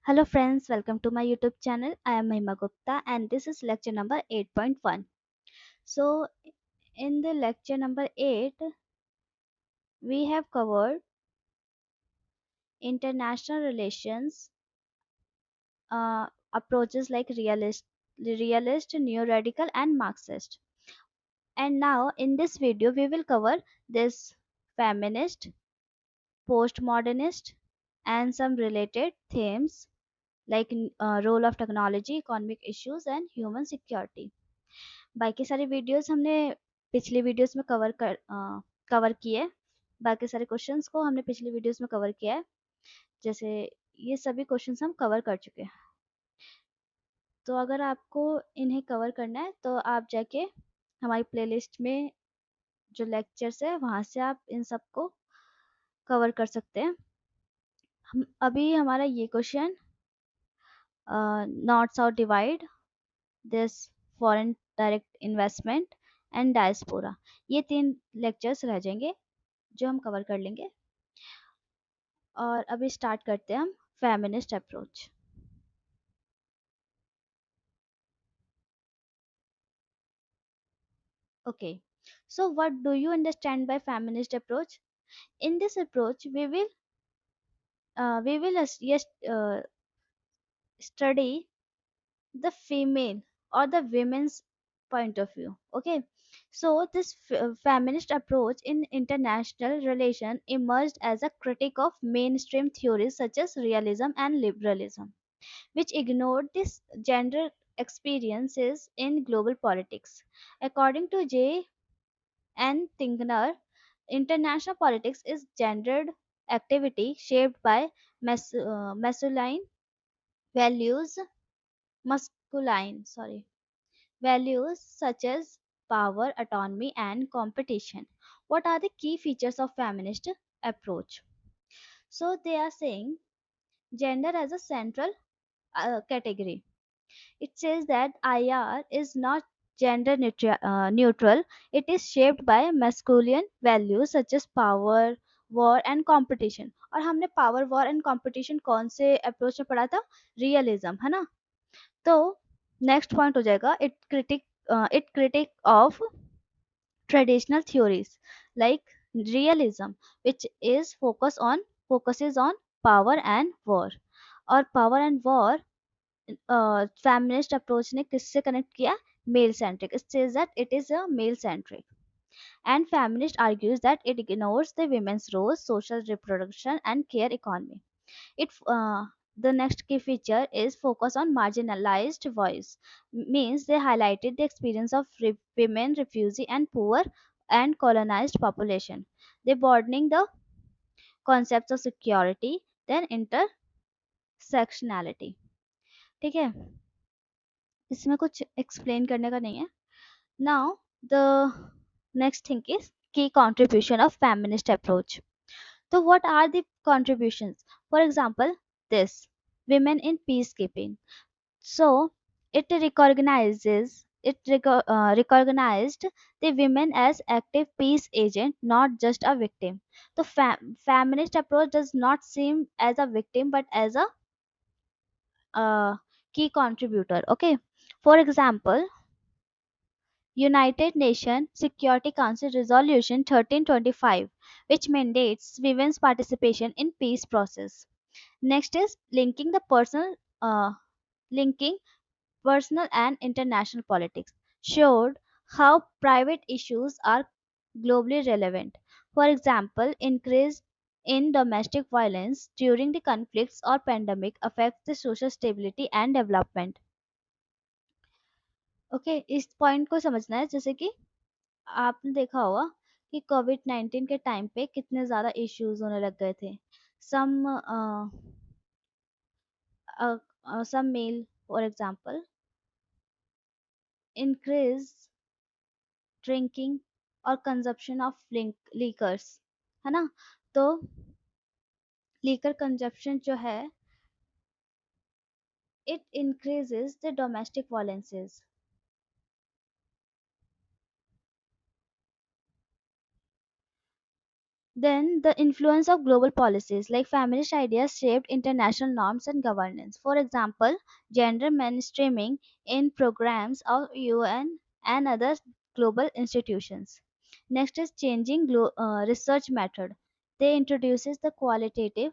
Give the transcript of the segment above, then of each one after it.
Hello friends, welcome to my YouTube channel. I am Mahima Gupta and this is lecture number 8.1. So in the lecture number 8, we have covered international relations approaches like realist, neo-radical and Marxist. And now in this video we will cover this feminist, postmodernist and some related themes like role of technology, economic issues and human security. बाकी सारी videos हमने पिछली videos में cover किए। बाकी सारे questions को हमने पिछली वीडियोस में कवर किया है। जैसे ये सभी क्वेश्चंस हम कवर कर चुके हैं। तो अगर आपको इन्हें कवर करना है तो आप जाके हमारी प्लेलिस्ट में जो लेक्चर्स है वहाँ से आप इन सबको कवर कर सकते हैं। हम अभी हमारा ये question north south divide, this foreign direct investment and diaspora, ये 3 लेक्चर्स रह जाएंगे जो हम कवर कर लेंगे। और अभी स्टार्ट करते हैं हम feminist approach. Okay, so what do you understand by feminist approach? In this approach yes, study the female or the women's point of view. Okay, so this feminist approach in international relation emerged as a critique of mainstream theories such as realism and liberalism, which ignored these gender experiences in global politics. According to J. N. Tingner, international politics is gendered activity shaped by masculine values, values such as power, autonomy, and competition. What are the key features of feminist approach? So they are saying gender as a central category. It says that IR is not neutral. It is shaped by masculine values such as power, war and competition. और हमने power, war and competition कौन से approach में पढ़ा था? Realism, है ना? तो next point हो जाएगा it critic of traditional theories like realism, which is focuses on power and war. और power and war feminist approach ने किससे connect किया? Male centric. It says that it is a male centric. And feminist argues that it ignores the women's roles, social reproduction and care economy. It The next key feature is focus on marginalized voice. Means they highlighted the experience of women, refugee and poor and colonized population. They broadening the concepts of security, then intersectionality. ठीक है, इसमें कुछ explain करने का नहीं है. Now the next thing is key contribution of feminist approach. So what are the contributions? For example, this women in peacekeeping. So recognized the women as active peace agent, not just a victim. The feminist approach does not seem as a victim but as a key contributor. Okay, for example, United Nations Security Council Resolution 1325, which mandates women's participation in peace process. Next is linking personal and international politics, showed how private issues are globally relevant. For example, increase in domestic violence during the conflicts or pandemic affects the social stability and development. Okay, इस point को समझना है. जैसे कि आपने देखा होगा कि कोविड-19 के टाइम पे कितने ज़्यादा इश्यूज होने लग गए थे. सम some male, for example, increase drinking और consumption of liquors, है ना? तो liquor consumption जो है, it increases the domestic violences. Then the influence of global policies like feminist ideas shaped international norms and governance. For example, gender mainstreaming in programs of UN and other global institutions. Next is changing research method. They introduces the qualitative,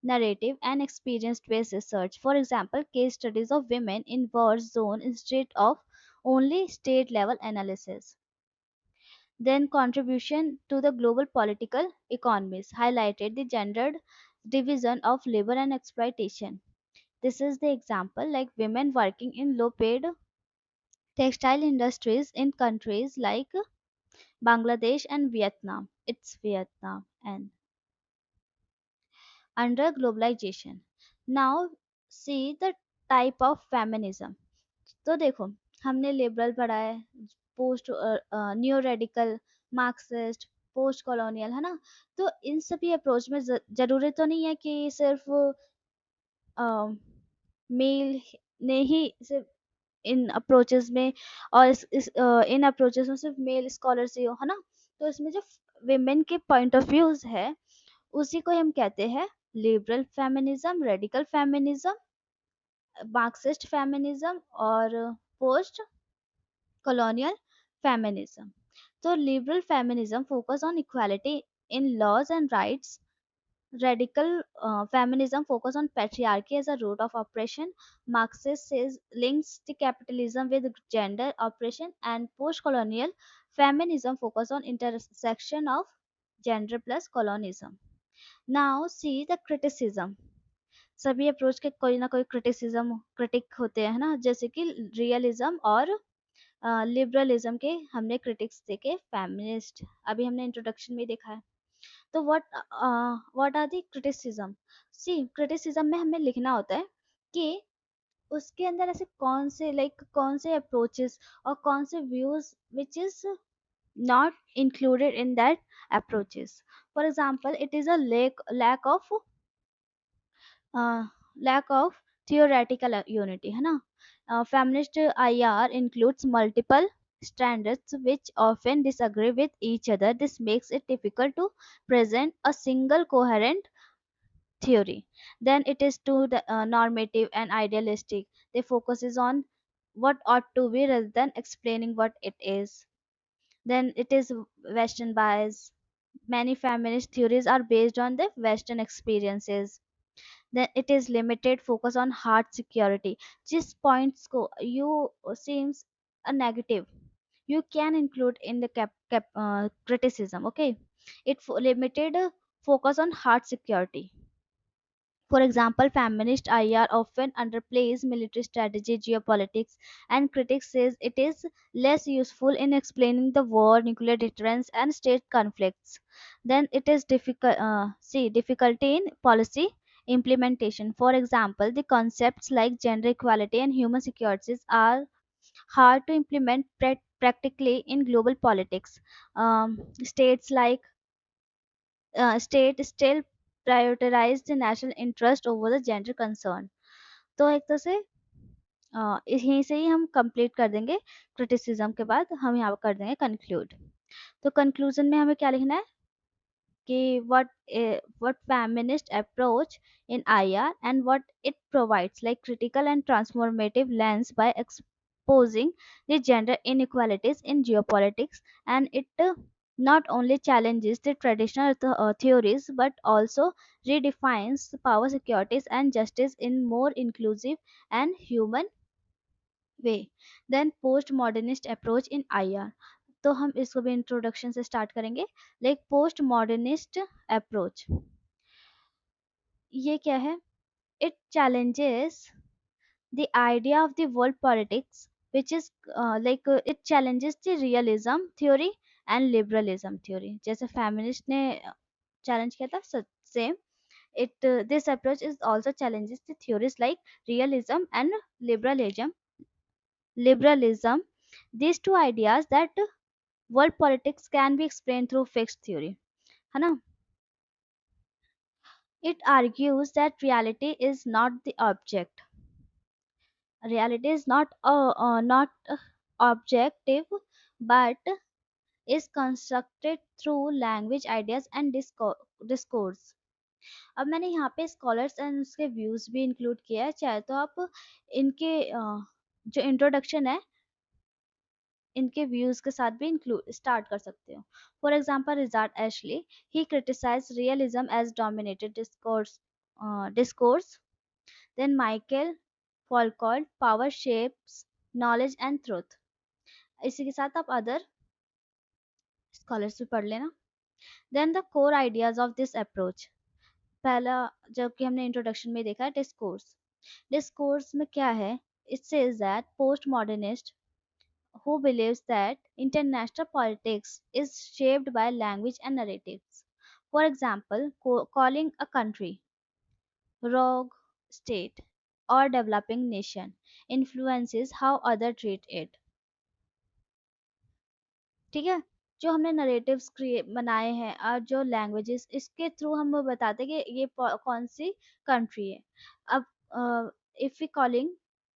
narrative and experience based research. For example, case studies of women in war zone instead of only state level analysis. Then contribution to the global political economies highlighted the gendered division of labor and exploitation. This is the example like women working in low paid textile industries in countries like Bangladesh and Vietnam. It's Vietnam and under globalization. Now see the type of feminism. तो देखो हमने liberal पढ़ा है, post new radical, Marxist, post colonial, है ना। तो इन सभी approach में जरूरत तो नहीं है कि सिर्फ मेल ने ही सिर्फ इन अप्रोचेस में और इन अप्रोचेस में सिर्फ मेल स्कॉलर्स ही हो, है ना। तो इसमें जो विमेन के पॉइंट ऑफ व्यूज है उसी को हम कहते हैं liberal feminism, radical feminism, Marxist feminism और post colonial feminism. So liberal feminism focus on equality in laws and rights. Radical feminism focus on patriarchy as a root of oppression. Marxist says links the capitalism with gender oppression, and post-colonial feminism focus on intersection of gender plus colonialism. Now see the criticism. सभी approach के कोई ना कोई criticism critic होते हैं ना, जैसे कि रियलिज्म और लिबरलिज्म के हमने क्रिटिक्स देखे, फेमिनिस्ट अभी हमने इंट्रोडक्शन में देखा है। तो what are the criticism. C criticism में हमें लिखना होता है कि उसके अंदर ऐसे कौन से कौन से अप्रोचेस और कौन से views which is not included in that approaches. For example, it is a uh, lack of theoretical unity, है ना। feminist IR includes multiple standards which often disagree with each other. This makes it difficult to present a single coherent theory. Then it is too normative and idealistic. They focuses on what ought to be rather than explaining what it is. Then it is Western bias. Many feminist theories are based on the Western experiences. Then it is limited focus on hard security. जिस points को you seems a negative you can include in the criticism, okay। limited focus on hard security. For example, feminist IR often underplays military strategy, geopolitics, and critics says it is less useful in explaining the war, nuclear deterrence, and state conflicts. Then it is difficulty in policy implementation. For example, the concepts like gender equality and human securities are hard to implement practically in global politics. States like state still prioritize the national interest over the gender concern. तो एक तरह से यहीं से ही हम complete कर देंगे। Criticism के बाद हम यहाँ कर देंगे कंक्लूड। तो कंक्लूजन में हमें क्या लिखना है कि what feminist approach in IR and what it provides like critical and transformative lens by exposing the gender inequalities in geopolitics, and it not only challenges the traditional theories but also redefines the power, securities and justice in more inclusive and human way. Then postmodernist approach in IR, तो हम इसको भी introduction से start करेंगे। Like post modernist approach ये क्या है। It challenges the idea of the world politics which is it challenges the realism theory and liberalism theory. जैसे फेमिनिस्ट ने चैलेंज किया था same it this approach is also challenges the theories like realism and liberalism, these two ideas that world politics can be explained through fixed theory, है ना। It argues that reality is not objective, but is constructed through language, ideas and discourse. अब मैंने यहाँ पे scholars and उसके views भी include किया है, चाहे तो आप इनके जो इंट्रोडक्शन है इनके व्यूज के साथ भी इंक्लूड स्टार्ट कर सकते हो. For example Richard Ashley, he criticize realism as dominated discourse. Then Michael Foucault, power shapes knowledge and truth. इसी के साथ आप अदर स्कॉलर्स भी पढ़ लेना. Then the core ideas of this approach. पहला, जबकि हमने इंट्रोडक्शन में देखा है डिस्कोर्स. डिस्कोर्स में क्या है? It says that post modernist who believes that international politics is shaped by language and narratives. For example, calling a country rogue state or developing nation influences how others treat it. ठीक है. जो हमने narratives create बनाए हैं और जो languages इसके through हम वो बताते हैं कि ये कौन सी कंट्री है. अब if we calling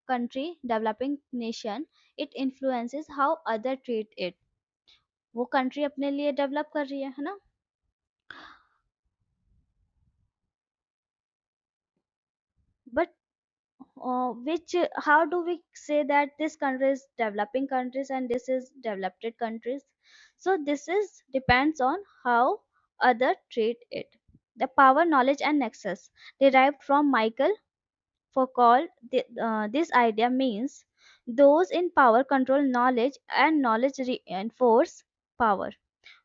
country developing nation, it influences how other treat it. वो कंट्री अपने लिए डेवलप कर रही है ना. But which how do we say that this country is developing countries and this is developed countries? So this is depends on how other treat it. The power, knowledge and nexus derived from Michael Foucault. This idea means those in power control knowledge and knowledge reinforce power.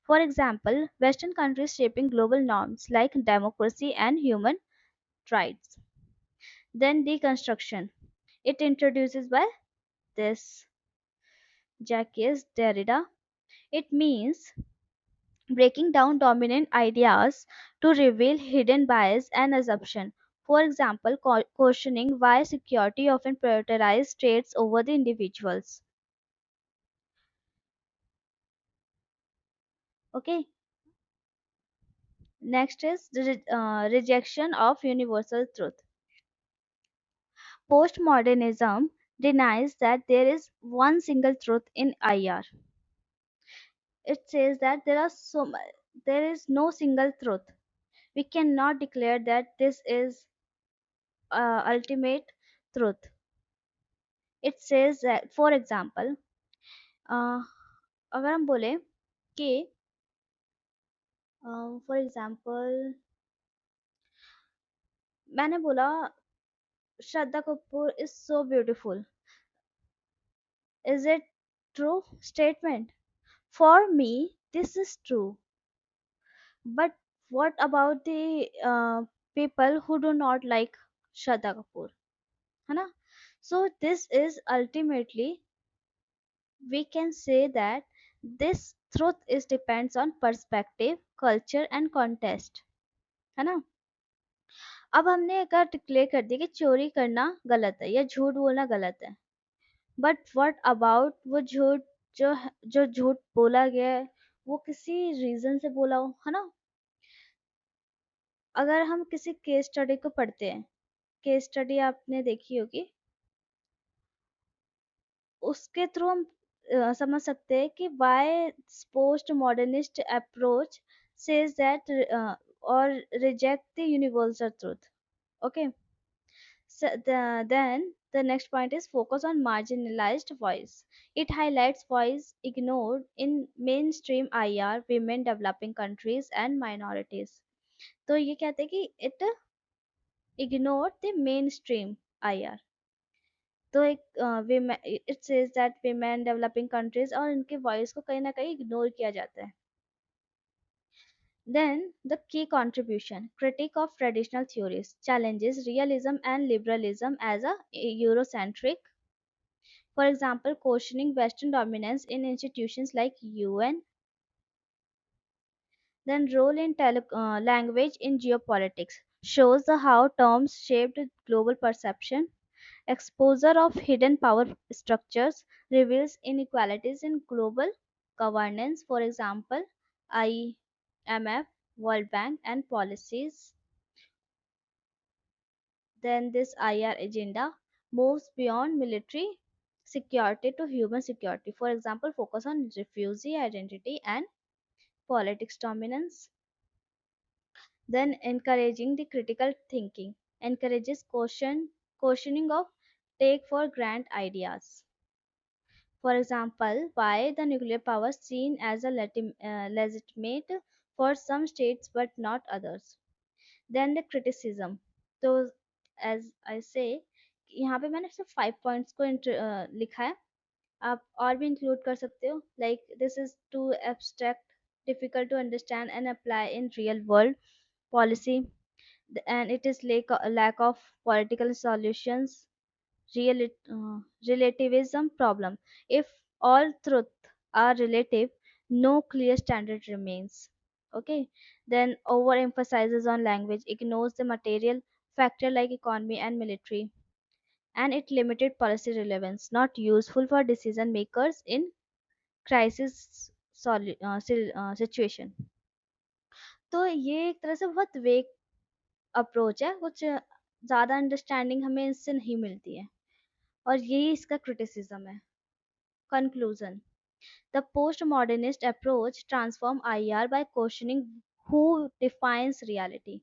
For example, Western countries shaping global norms like democracy and human rights. Then deconstruction. It introduces by this Jacques Derrida. It means breaking down dominant ideas to reveal hidden bias and assumption. For example, questioning why security often prioritizes states over the individuals. Okay. Next is the rejection of universal truth. Postmodernism denies that there is one single truth in IR. It says that there is no single truth. We cannot declare that this is ultimate truth. It says that, for example, uh, अगर हम बोले कि for example मैंने बोला Shraddha Kapoor is so beautiful. Is it true statement? For me, this is true. But what about the people who do not like Shraddha Kapoor? है ना? So this is ultimately we can say that this truth is depends on perspective, culture and context. है ना? अब हमने अगर declare कर दिया कि चोरी करना गलत है या झूठ बोलना गलत है, बट व्हाट अबाउट वो झूठ जो झूठ बोला गया है वो किसी रीजन से बोला हो, है ना. अगर हम किसी केस स्टडी को पढ़ते हैं, केस स्टडी आपने देखी होगी, उसके थ्रू हम समझ सकते हैं कि why post modernist approach says that और reject the universal truth. Okay. Then the next point is focus on marginalized voice. It highlights voice ignored in mainstream IR, women, developing countries and minorities. तो ये कहते हैं कि it ignored the mainstream IR. तो एक it says that women, developing countries और इनके voice को कहीं ना कहीं ignore किया जाता है. Then the key contribution, critique of traditional theories, challenges realism and liberalism as a Eurocentric. For example, questioning Western dominance in institutions like UN. Then role in language in geopolitics, shows how terms shaped global perception. Exposure of hidden power structures reveals inequalities in global governance. For example, IMF, World Bank and policies. Then this IR agenda moves beyond military security to human security. For example, focus on refugee identity and politics dominance. Then encouraging the critical thinking, encourages questioning of take for granted ideas. For example, why the nuclear power seen as a legitimate for some states but not others. Then the criticism. तो as I say, यहाँ पे मैंने सिर्फ 5 points को लिखा है. आप और भी इंक्लूड कर सकते हो. Like this is too abstract, difficult to understand and apply in real world policy, and it is lack of political solutions. Real relativism problem. If all truth are relative, no clear standard remains. Okay. Then overemphasizes on language, ignores the material factor like economy and military, and it limited policy relevance, not useful for decision makers in crisis situation. तो ये एक तरह से बहुत वेग approach है, कुछ ज़्यादा अंडरस्टैंडिंग हमें इससे नहीं मिलती है, और यही इसका क्रिटिसिज्म है. Conclusion. The postmodernist approach transforms IR by questioning who defines reality,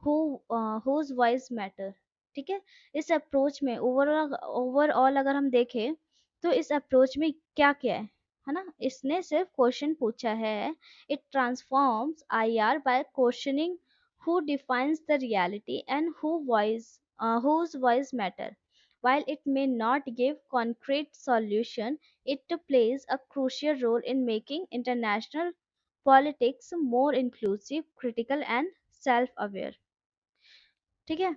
whose voice matter. ठीक है. इस अप्रोच में ओवरऑल अगर हम देखें तो इस अप्रोच में क्या क्या है ना, इसने सिर्फ क्वेश्चन पूछा है. It transforms IR by questioning who defines the reality and whose voice matter. While it may not give concrete solution, it plays a crucial role in making international politics more inclusive, critical and self-aware. ठीक है.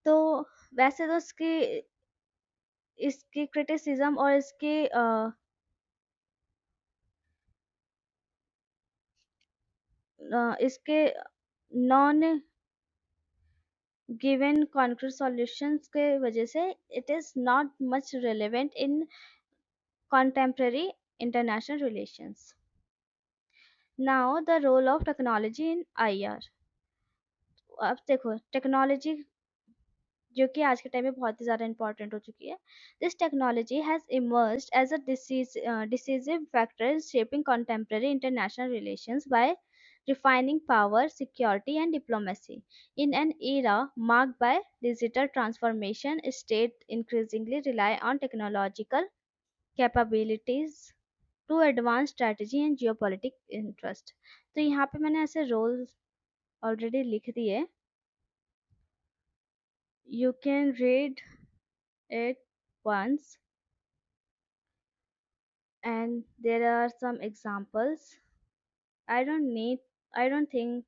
तो वैसे तो इसकी criticism और इसके non given concrete solutions के वजह से it is not much relevant in contemporary international relations. Now the role of technology in IR. अब देखो टेक्नोलॉजी जो कि आज के टाइम में बहुत ही ज़्यादा इंपॉर्टेंट हो चुकी है. This technology has emerged as a decisive factor in shaping contemporary international relations by refining power, security, and diplomacy. In an era marked by digital transformation, states increasingly rely on technological capabilities to advance strategy and geopolitical interest. तो यहाँ पे मैंने ऐसे roles already लिख दिए. You can read it once, and there are some examples. I don't need, I don't think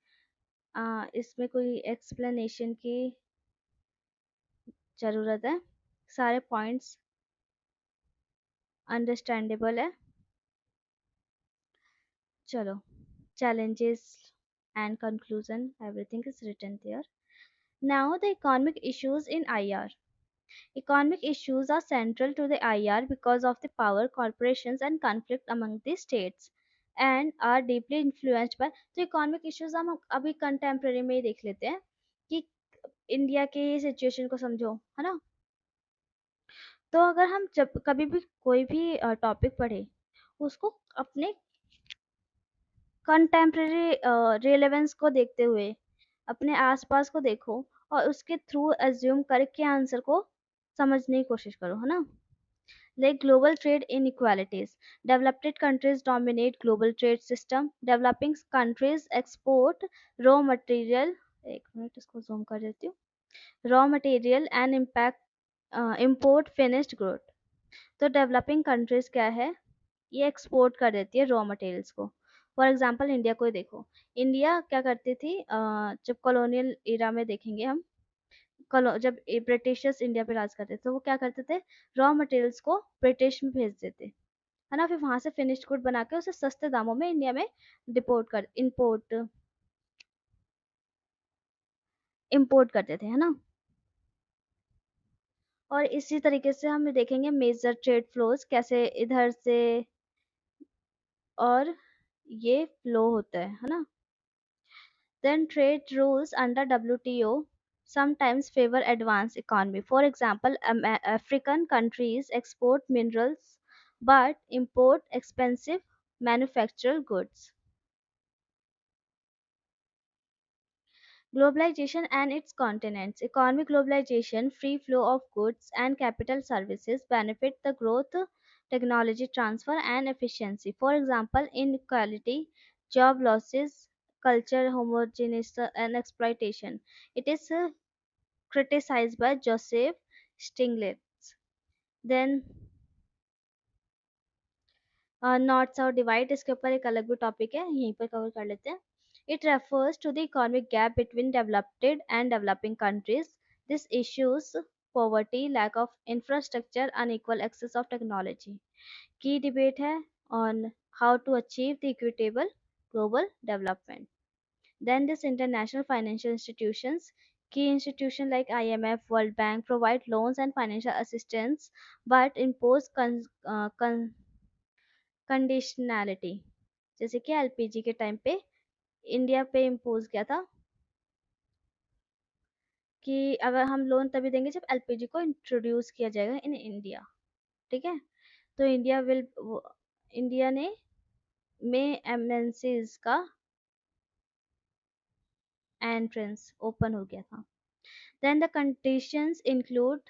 इसमें कोई explanation की ज़रूरत है. सारे points understandable है. चलो, challenges and conclusion, everything is written there. Now the economic issues in IR. Economic issues are central to the IR because of the power corporations and conflict among the states and are deeply influenced by. तो economic issues हम अभी contemporary में ही देख लेते हैं कि India के situation को समझो, है ना. तो अगर हम जब कभी भी कोई भी टॉपिक पढ़े उसको अपने कंटेम्प्रेरी रिलेवेंस को देखते हुए अपने आसपास को देखो और उसके थ्रू एज्यूम करके आंसर को समझने की कोशिश करो, है ना. Like global trade inequalities. Developed countries dominate global trade system. Developing countries export raw material. एक मिनट इसको zoom कर देती हूँ. Raw material and import finished good. तो डेवलपिंग कंट्रीज क्या है, ये एक्सपोर्ट कर देती है रॉ मटेरियल्स को. फॉर एग्जांपल इंडिया को ही देखो. इंडिया क्या करती थी जब कॉलोनियल इरा में देखेंगे हम, जब ब्रिटिशर्स इंडिया पे राज करते थे तो वो क्या करते थे, रॉ मटेरियल्स को ब्रिटिश में भेज देते, है ना. फिर वहां से फिनिश्ड गुड बना के उसे सस्ते दामों में इंडिया में इम्पोर्ट करते थे, है ना. और इसी तरीके से हम देखेंगे मेजर ट्रेड फ्लोज कैसे इधर से और ये फ्लो होता है ना. Then trade rules under WTO. sometimes favor advanced economy. For example, African countries export minerals but import expensive manufactured goods. Globalization and its continents. Economic globalization, free flow of goods and capital services benefit the growth, technology transfer, and efficiency. For example, inequality, job losses, culture homogeneity, and exploitation. It is criticized by Joseph Stiglitz. Then north south divide, इसके ऊपर एक अलग भी topic है, यहीं पर cover कर लेते हैं. It refers to the economic gap between developed and developing countries. This issues poverty, lack of infrastructure, unequal access of technology. Key debate है on how to achieve the equitable global development. Then this international financial institutions, key institutions like IMF, World Bank provide loans and financial assistance but impose conditionality. जैसे कि LPG के time पे India पे impose किया था कि अगर हम लोन तभी देंगे जब एलपीजी को इंट्रोड्यूस किया जाएगा इन इंडिया. ठीक है, तो इंडिया ने में एमएनसीज का एंट्रेंस ओपन हो गया था. Then the conditions include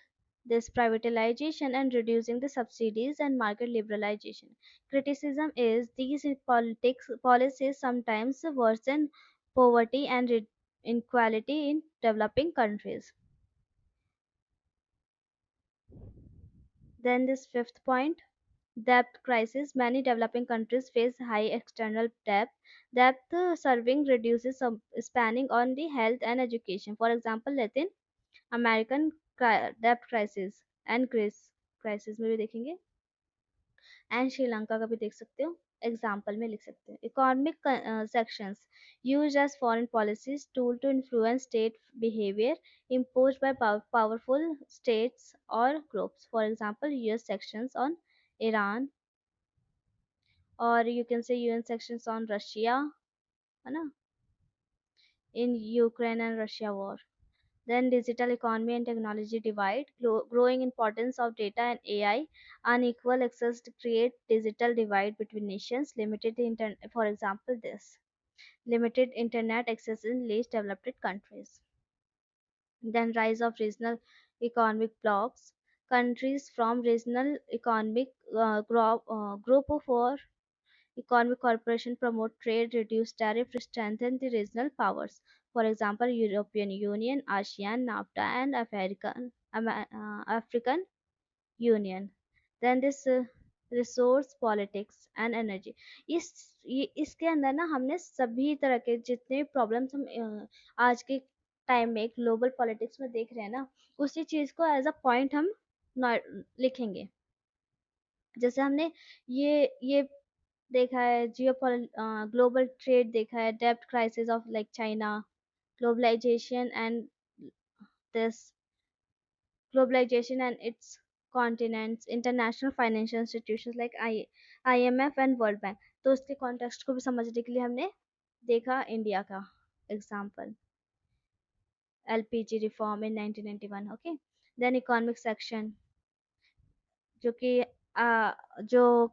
this privatization and reducing the subsidies and market liberalization. Criticism is these politics policies sometimes worsen poverty and inequality in developing countries. Then this fifth point, debt crisis. Many developing countries face high external debt. Debt serving reduces some spending on the health and education. For example, Latin American डेब्ट crisis and Greece crisis में भी देखेंगे, and Sri Lanka का भी देख सकते हो, example में लिख सकते हो. Economic sections used as foreign policies tool to influence state behaviour imposed by powerful states or groups. For example, US sections on Iran, or you can say UN sections on Russia, है ना, in Ukraine and Russia war. Then digital economy and technology divide, growing importance of data and AI, unequal access to create digital divide between nations, for example, this limited internet access in least developed countries. Then rise of regional economic blocs, countries from regional economic group for economic cooperation promote trade, reduce tariff, strengthen the regional powers. For example, European Union, ASEAN, NAFTA, and African Union. Then this resource politics and energy. इसके अंदर ना हमने सभी तरह के जितने problems हम आज के टाइम में ग्लोबल पॉलिटिक्स में देख रहे हैं ना, उसी चीज को एज अ पॉइंट हम लिखेंगे. जैसे हमने ये देखा है, ग्लोबल ट्रेड देखा है, डेब्ट crisis of like China, globalisation and this globalization and its continents, international financial institutions like IMF and World Bank. तो उसके कॉन्टेक्स्ट को भी समझने के लिए हमने देखा इंडिया का example, LPG reform in 1991. Okay, then economic section, जो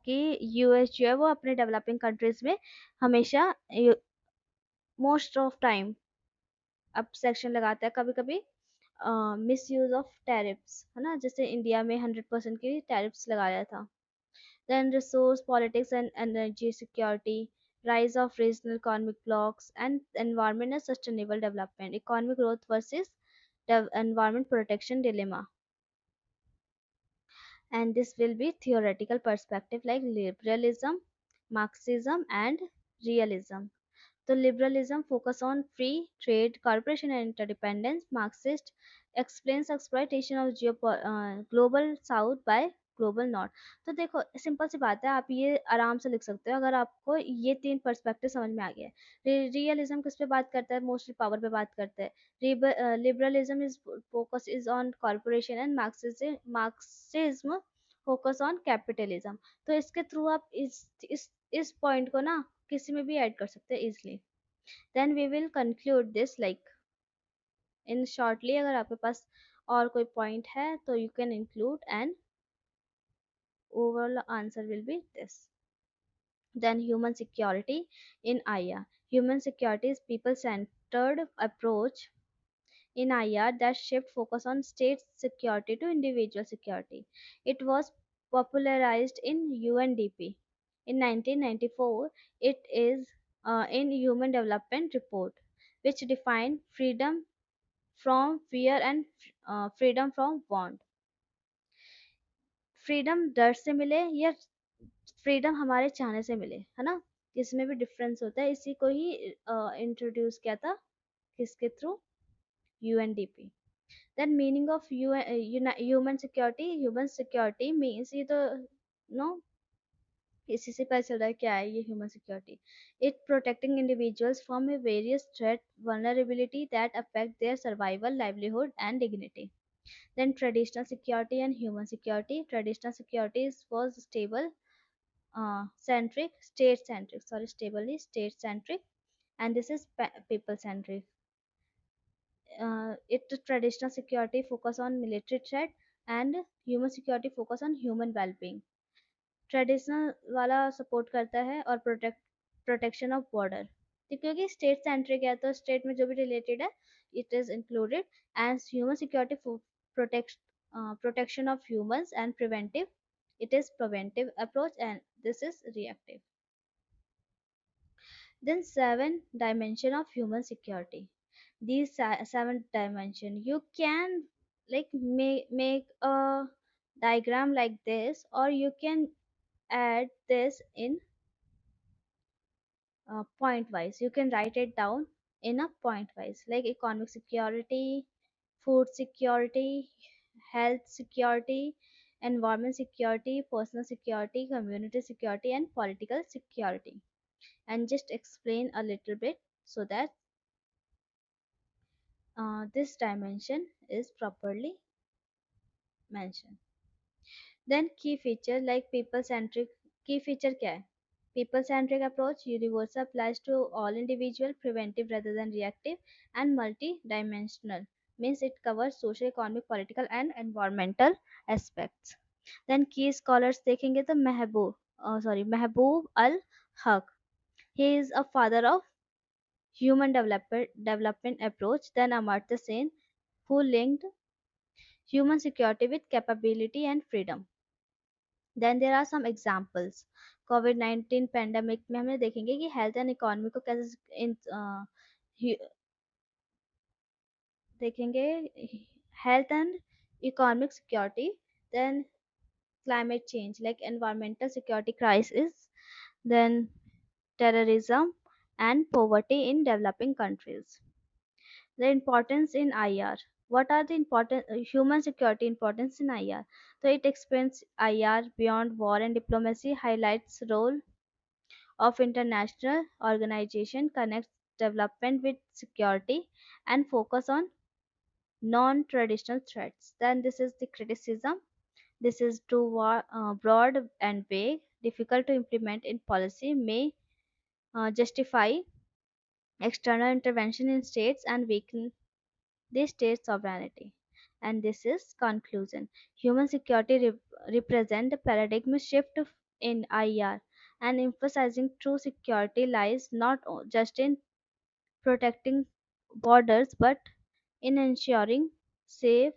कि यूएस जो है वो अपने डेवलपिंग कंट्रीज में हमेशा मोस्ट ऑफ टाइम अब सेक्शन लगाता है. कभी कभी मिस यूज ऑफ टैरिफ्स, है ना, जैसे इंडिया में 100% की टैरिफ्स लगाया था. Then resource politics and energy security, rise of regional economic blocks, and environment and sustainable development, economic growth versus environment protection dilemma. And this will be theoretical perspective like liberalism, Marxism, and realism. So liberalism focus on free trade, cooperation and interdependence. Marxist explains exploitation of global south by global north. तो देखो simple सी बात है, आप ये आराम से लिख सकते हो अगर आपको ये तीन पर्सपेक्टिव समझ में आ गया है. रियलिज्म किस पे बात करता है, मोस्टली पावर पे बात करता है. Liberalism is focus is on corporation and Marxism focus on capitalism. तो इसके थ्रू आप इस पॉइंट को ना किसी में भी ऐड कर सकते हैं easily. Then we will conclude this like in shortly अगर आपके पास और कोई पॉइंट है तो you can include and overall answer will be this. Then human security in IR. Human security is people-centered approach in IR that shift focus on state security to individual security. It was popularized in UNDP. In 1994, it is in Human Development Report, which defined freedom from fear and freedom from want. Freedom डर से मिले या freedom हमारे चाहने से मिले, है ना? इसमें भी डिफरेंस होता है। इसी को ही इंट्रोड्यूस किया था किसके through? UNDP. Then meaning of human security means ये तो नो इसी से पता चल रहा है क्या है ये human security. It protecting individuals from A various threat vulnerability that affect their survival livelihood and dignity. Then traditional security and human security. Traditional security was stable, stably state centric, and this is people centric. It traditional security focus on military threat and human security focus on human well-being. Traditional वाला support करता है और protection of border, क्योंकि state centric है तो state में जो भी रिलेटेड है it is included. And human security protection of humans and preventive, it is preventive approach and this is reactive. Then seven dimension of human security. These seven dimension you can like make a diagram like this, or you can add this in point wise. You can write it down in a point wise, like economic security, food security, health security, environment security, personal security, community security, and political security. And just explain a little bit so that this dimension is properly mentioned. Then key feature like people centric. Key feature क्या है? People centric approach universal applies to all individual, preventive rather than reactive, and multi-dimensional means it covers social, economic, political, and environmental aspects. Then key scholars देखेंगे तो महबूब अल हक. He is a father of human development approach. Then Amartya Sen, who linked human security with capability and freedom. Then there are some examples. कोविड-19 pandemic में हमें देखेंगे कि health and economy को कैसे देखेंगे, health and economic security, then climate change like environmental security crisis, then terrorism and poverty in developing countries. The importance in IR. What are the important human security importance in IR? So it explains IR beyond war and diplomacy, highlights role of international organization, connects development with security, and focus on non-traditional threats. Then this is the criticism. This is too broad and vague, difficult to implement in policy, may justify external intervention in states and weaken the state sovereignty. And this is conclusion. Human security represent a paradigm shift in IR, and emphasizing true security lies not just in protecting borders but in ensuring safe,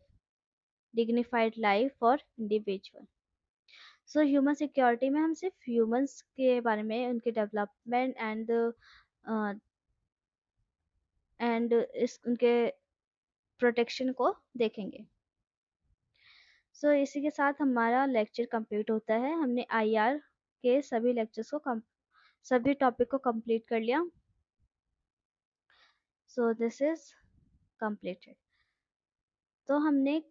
dignified life for individual. So human security में हम सिर्फ humans के बारे में, उनके development and इस उनके protection को देखेंगे। सो इसी के साथ हमारा लेक्चर कंप्लीट होता है। हमने आईआर के सभी लेक्चर्स को सभी टॉपिक को कंप्लीट कर लिया। So this is completed. तो हमने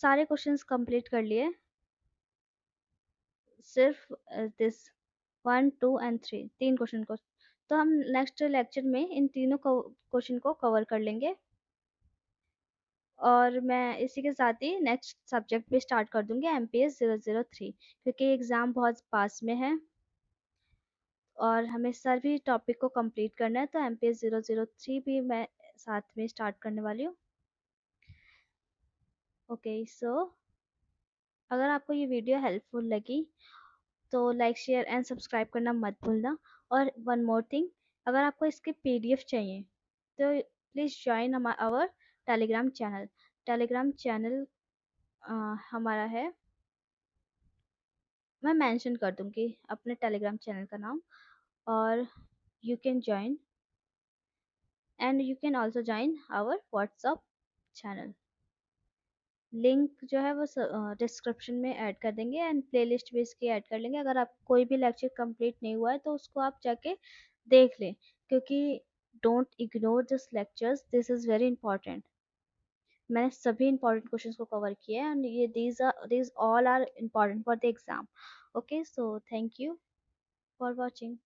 सारे क्वेश्चंस कंप्लीट कर लिए, सिर्फ दिस 1, 2 एंड 3 तीन क्वेश्चन को। तो हम नेक्स्ट लेक्चर में इन तीनों क्वेश्चन को कवर कर लेंगे, और मैं इसी के साथ ही नेक्स्ट सब्जेक्ट भी स्टार्ट कर दूंगी MPS 003, क्योंकि एग्ज़ाम बहुत पास में है और हमें सभी टॉपिक को कंप्लीट करना है, तो MPS 003 भी मैं साथ में स्टार्ट करने वाली हूँ। ओके सो अगर आपको ये वीडियो हेल्पफुल लगी तो लाइक शेयर एंड सब्सक्राइब करना मत भूलना। और वन मोर थिंग, अगर आपको इसके PDF चाहिए तो please join our Telegram channel. Telegram channel हमारा है, मैं मेंशन कर दूंगी अपने टेलीग्राम चैनल का नाम, और you can join and you can also join our WhatsApp channel. Link जो है वो डिस्क्रिप्शन में ऐड कर देंगे एंड प्लेलिस्ट भी इसकी ऐड कर लेंगे। अगर आप कोई भी लेक्चर कंप्लीट नहीं हुआ है तो उसको आप जाके देख लें, क्योंकि don't ignore this lectures, this is very important. मैंने सभी इंपॉर्टेंट क्वेश्चंस को कवर किया है एंड ये these all are important for the exam. Okay so thank you for watching.